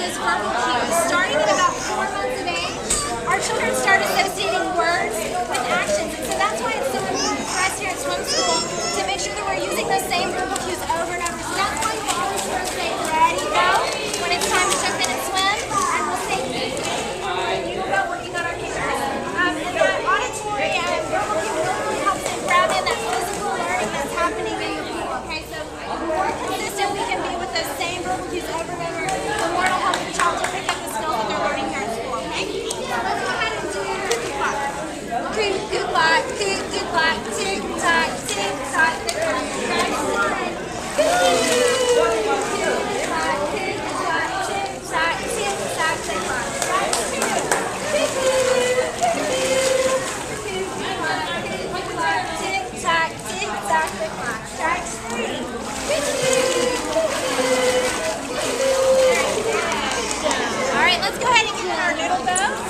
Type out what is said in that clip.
is verbal cues. Starting at about 4 months of age, our children start associating words with actions. And so that's why it's so important for us here at swim school to make sure that we're using those same verbal cues over and over. So that's why we always first say, ready, go, when it's time to jump in and swim. And we'll say, and you will go working on our fingers. And that auditory and verbal cue really helps to grab in that physical learning that's happening in your pool. Okay, so the more consistent we can be with those same verbal cues over and over, the more it'll help the child to pick up the skills that they're learning here at school. Okay? So let's go ahead and do cuckoo clock. Cuckoo clock, cuckoo clock, tick tock, tick tock, tick tock. Guys, one. Cuckoo. Cuckoo clock, tick tock, tick tock, tick tock, tick tock. Guys, two. Cuckoo. Cuckoo clock, cuckoo clock, tick tock, tick tock, tick tock. Guys, three. All right, let's go ahead and get in our noodle boat.